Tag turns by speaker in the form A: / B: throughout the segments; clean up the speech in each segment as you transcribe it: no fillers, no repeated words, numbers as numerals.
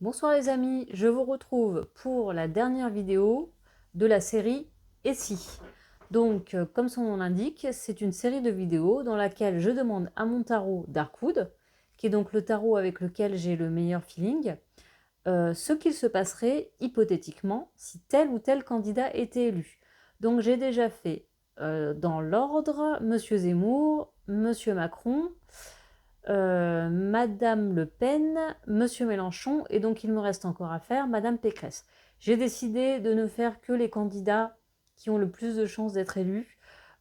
A: Bonsoir les amis, je vous retrouve pour la dernière vidéo de la série Et si. Donc, comme son nom l'indique, c'est une série de vidéos dans laquelle je demande à mon tarot Darkwood, qui est donc le tarot avec lequel j'ai le meilleur feeling, ce qu'il se passerait hypothétiquement si tel ou tel candidat était élu. Donc j'ai déjà fait dans l'ordre Monsieur Zemmour, Monsieur Macron, Madame Le Pen, Monsieur Mélenchon, et donc il me reste encore à faire Madame Pécresse. J'ai décidé de ne faire que les candidats qui ont le plus de chances d'être élus,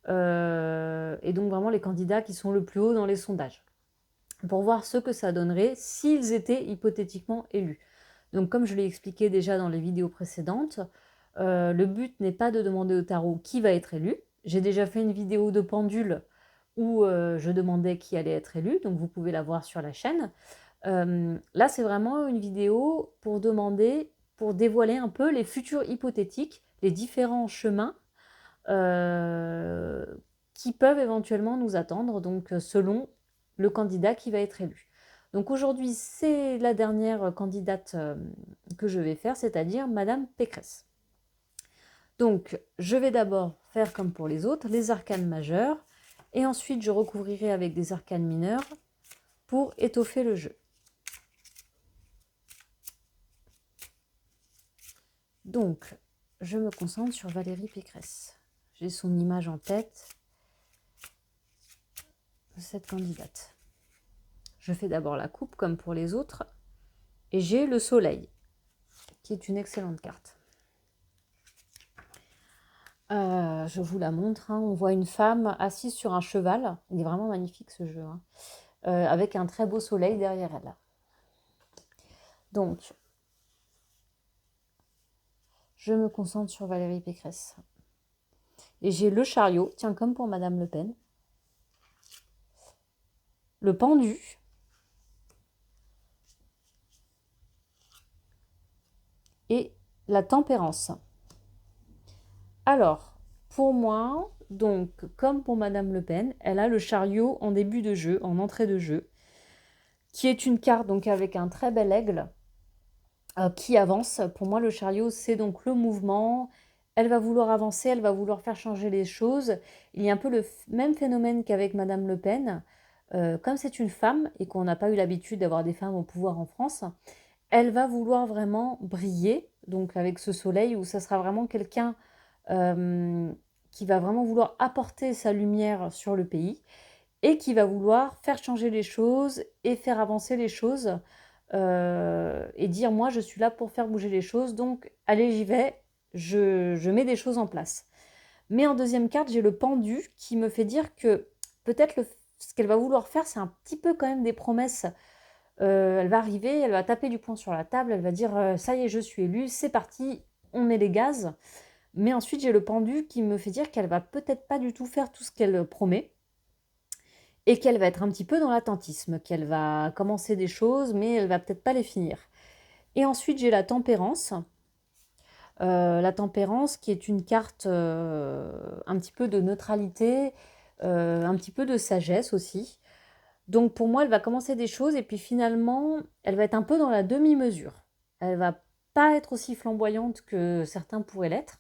A: et donc vraiment les candidats qui sont le plus haut dans les sondages, pour voir ce que ça donnerait s'ils étaient hypothétiquement élus. Donc comme je l'ai expliqué déjà dans les vidéos précédentes, le but n'est pas de demander au tarot qui va être élu. J'ai déjà fait une vidéo de pendule où je demandais qui allait être élu, donc vous pouvez la voir sur la chaîne. Là, c'est vraiment une vidéo pour demander, pour dévoiler un peu les futurs hypothétiques, les différents chemins euh, qui peuvent éventuellement nous attendre, donc selon le candidat qui va être élu. Donc aujourd'hui, c'est la dernière candidate que je vais faire, c'est-à-dire Madame Pécresse. Donc, je vais d'abord faire comme pour les autres, les arcanes majeurs, et ensuite je recouvrirai avec des arcanes mineurs pour étoffer le jeu. Donc, je me concentre sur Valérie Pécresse. J'ai son image en tête de cette candidate. Je fais d'abord la coupe comme pour les autres, et j'ai le soleil, qui est une excellente carte. Je vous la montre, hein. On voit une femme assise sur un cheval. Il est vraiment magnifique ce jeu, hein. Avec un très beau soleil derrière elle. Donc, je me concentre sur Valérie Pécresse. Et j'ai le chariot, tiens, comme pour Madame Le Pen. Le pendu. Et la tempérance. Alors, pour moi, donc, comme pour Madame Le Pen, elle a le chariot en début de jeu, en entrée de jeu, qui est une carte donc avec un très bel aigle qui avance. Pour moi, le chariot, c'est donc le mouvement. Elle va vouloir avancer, elle va vouloir faire changer les choses. Il y a un peu le même phénomène qu'avec Madame Le Pen. Comme c'est une femme et qu'on n'a pas eu l'habitude d'avoir des femmes au pouvoir en France, elle va vouloir vraiment briller, donc avec ce soleil où ça sera vraiment quelqu'un euh, qui va vraiment vouloir apporter sa lumière sur le pays et qui va vouloir faire changer les choses et faire avancer les choses et dire moi je suis là pour faire bouger les choses, donc allez j'y vais, je mets des choses en place. Mais en deuxième carte, j'ai le pendu qui me fait dire que peut-être ce qu'elle va vouloir faire, c'est un petit peu quand même des promesses. Elle va arriver, elle va taper du poing sur la table, elle va dire ça y est, je suis élue, c'est parti, on met les gaz. Mais ensuite, j'ai le pendu qui me fait dire qu'elle va peut-être pas du tout faire tout ce qu'elle promet et qu'elle va être un petit peu dans l'attentisme, qu'elle va commencer des choses, mais elle va peut-être pas les finir. Et ensuite, j'ai la tempérance qui est une carte un petit peu de neutralité, un petit peu de sagesse aussi. Donc pour moi, elle va commencer des choses et puis finalement, elle va être un peu dans la demi-mesure. Elle va pas être aussi flamboyante que certains pourraient l'être.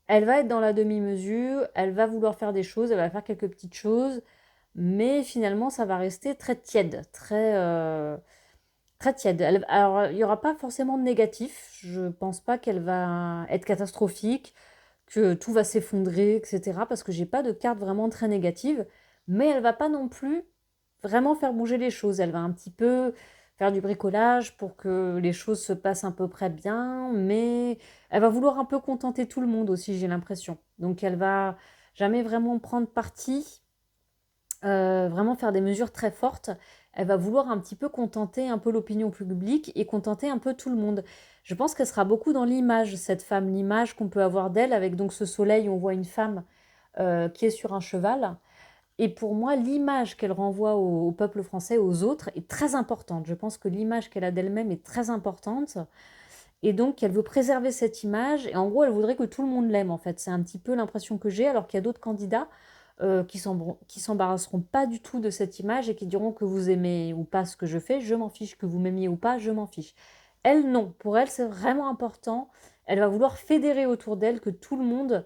A: Elle va être dans la demi-mesure, elle va vouloir faire des choses, elle va faire quelques petites choses, mais finalement, ça va rester très tiède, très tiède. Alors, il n'y aura pas forcément de négatif. Je ne pense pas qu'elle va être catastrophique, que tout va s'effondrer, etc. Parce que j'ai pas de carte vraiment très négative. Mais elle va pas non plus vraiment faire bouger les choses. Elle va un petit peu faire du bricolage pour que les choses se passent à peu près bien. Mais elle va vouloir un peu contenter tout le monde aussi, j'ai l'impression. Donc elle va jamais vraiment prendre parti, vraiment faire des mesures très fortes. Elle va vouloir un petit peu contenter un peu l'opinion publique et contenter un peu tout le monde. Je pense qu'elle sera beaucoup dans l'image, cette femme, l'image qu'on peut avoir d'elle, avec donc ce soleil, on voit une femme qui est sur un cheval. Et pour moi, l'image qu'elle renvoie au peuple français, aux autres, est très importante. Je pense que l'image qu'elle a d'elle-même est très importante. Et donc, elle veut préserver cette image. Et en gros, elle voudrait que tout le monde l'aime, en fait. C'est un petit peu l'impression que j'ai, alors qu'il y a d'autres candidats qui s'embarrasseront pas du tout de cette image et qui diront que vous aimez ou pas ce que je fais, je m'en fiche. Que vous m'aimiez ou pas, je m'en fiche. Elle, non. Pour elle, c'est vraiment important. Elle va vouloir fédérer autour d'elle que tout le monde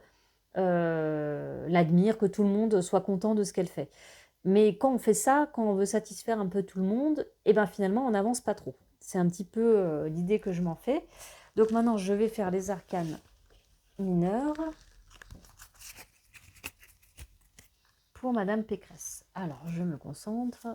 A: l'admire, que tout le monde soit content de ce qu'elle fait. Mais quand on fait ça, quand on veut satisfaire un peu tout le monde, et ben finalement, on n'avance pas trop. C'est un petit peu l'idée que je m'en fais. Donc maintenant, je vais faire les arcanes mineurs pour Madame Pécresse. Alors, je me concentre.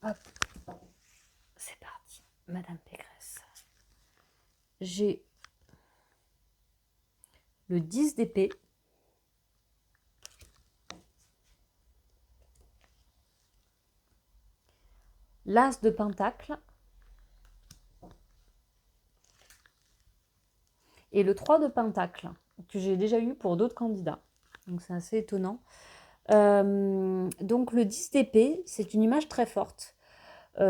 A: Hop, c'est parti, Madame Pécresse. J'ai le 10 d'épée, l'as de pentacle et le 3 de pentacle que j'ai déjà eu pour d'autres candidats. Donc c'est assez étonnant. Donc le 10 d'épée, c'est une image très forte.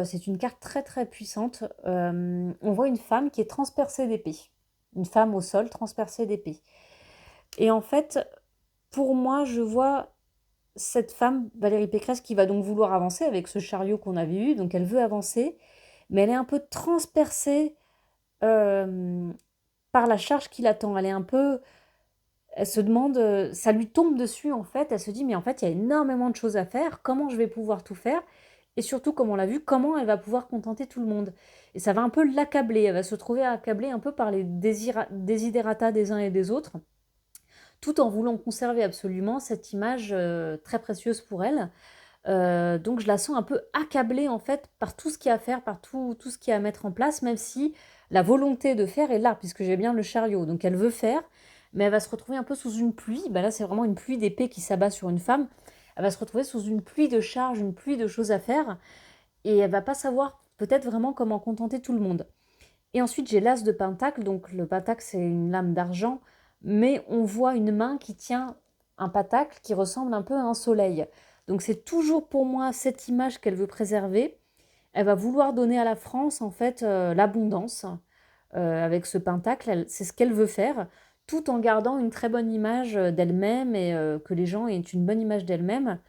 A: C'est une carte très très puissante. On voit une femme qui est transpercée d'épée. Une femme au sol transpercée d'épée. Et en fait, pour moi, je vois cette femme, Valérie Pécresse, qui va donc vouloir avancer avec ce chariot qu'on avait eu. Donc elle veut avancer, mais elle est un peu transpercée par la charge qui l'attend. Elle est un peu... Elle se demande, ça lui tombe dessus en fait. Elle se dit, mais en fait, il y a énormément de choses à faire. Comment je vais pouvoir tout faire? Et surtout, comme on l'a vu, comment elle va pouvoir contenter tout le monde. Et ça va un peu l'accabler. Elle va se trouver accablée un peu par les desiderata des uns et des autres, tout en voulant conserver absolument cette image très précieuse pour elle. Donc je la sens un peu accablée en fait par tout ce qu'il y a à faire, par tout ce qu'il y a à mettre en place, même si la volonté de faire est là, puisque j'ai bien le chariot. Donc elle veut faire, mais elle va se retrouver un peu sous une pluie. Ben là, c'est vraiment une pluie d'épée qui s'abat sur une femme. Elle va se retrouver sous une pluie de charges, une pluie de choses à faire, et elle va pas savoir peut-être vraiment comment contenter tout le monde. Et ensuite, j'ai l'as de pentacle. Donc le pentacle, c'est une lame d'argent, mais on voit une main qui tient un pentacle qui ressemble un peu à un soleil. Donc c'est toujours pour moi cette image qu'elle veut préserver. Elle va vouloir donner à la France en fait l'abondance avec ce pentacle. C'est ce qu'elle veut faire, tout en gardant une très bonne image d'elle-même et que les gens aient une bonne image d'elle-même.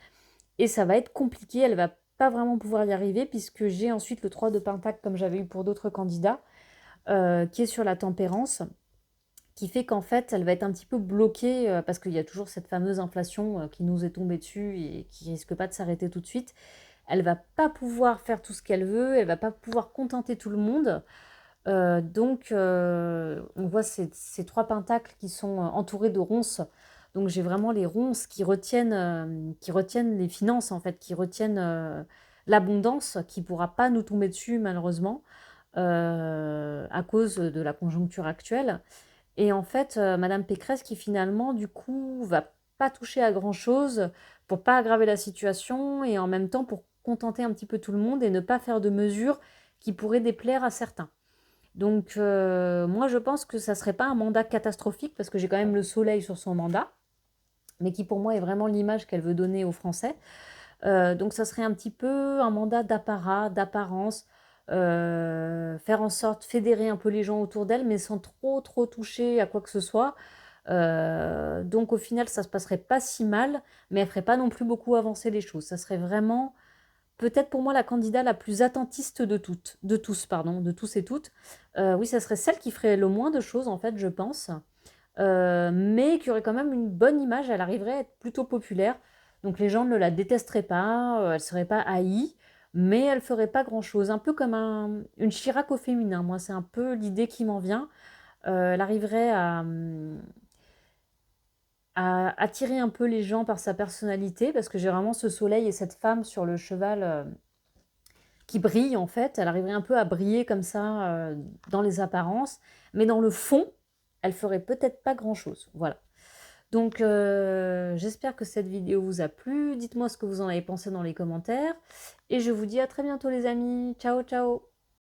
A: Et ça va être compliqué. Elle va pas vraiment pouvoir y arriver puisque j'ai ensuite le 3 de pentacle comme j'avais eu pour d'autres candidats qui est sur la tempérance, qui fait qu'en fait, elle va être un petit peu bloquée parce qu'il y a toujours cette fameuse inflation qui nous est tombée dessus et qui risque pas de s'arrêter tout de suite. Elle va pas pouvoir faire tout ce qu'elle veut, elle va pas pouvoir contenter tout le monde. Donc, on voit ces trois pentacles qui sont entourés de ronces. Donc, j'ai vraiment les ronces qui retiennent les finances, en fait, qui retiennent l'abondance, qui ne pourra pas nous tomber dessus, malheureusement, à cause de la conjoncture actuelle. Et en fait, Madame Pécresse qui finalement, du coup, va pas toucher à grand-chose pour pas aggraver la situation et en même temps pour contenter un petit peu tout le monde et ne pas faire de mesures qui pourraient déplaire à certains. Donc, moi, je pense que ça serait pas un mandat catastrophique parce que j'ai quand même le soleil sur son mandat, mais qui pour moi est vraiment l'image qu'elle veut donner aux Français. Donc, ça serait un petit peu un mandat d'apparat, d'apparence, faire en sorte, fédérer un peu les gens autour d'elle, mais sans trop toucher à quoi que ce soit. Donc, au final, ça se passerait pas si mal, mais elle ferait pas non plus beaucoup avancer les choses. Ça serait vraiment peut-être pour moi la candidate la plus attentiste de tous, pardon, de tous et toutes. Oui, ça serait celle qui ferait le moins de choses, en fait, je pense, mais qui aurait quand même une bonne image. Elle arriverait à être plutôt populaire, donc les gens ne la détesteraient pas, elle serait pas haïe, mais elle ferait pas grand-chose. Un peu comme une Chirac au féminin. Moi, c'est un peu l'idée qui m'en vient. Elle arriverait à attirer un peu les gens par sa personnalité, parce que j'ai vraiment ce soleil et cette femme sur le cheval qui brille en fait. Elle arriverait un peu à briller comme ça dans les apparences, mais dans le fond, elle ferait peut-être pas grand-chose. Voilà. Donc j'espère que cette vidéo vous a plu. Dites-moi ce que vous en avez pensé dans les commentaires. Et je vous dis à très bientôt les amis. Ciao, ciao.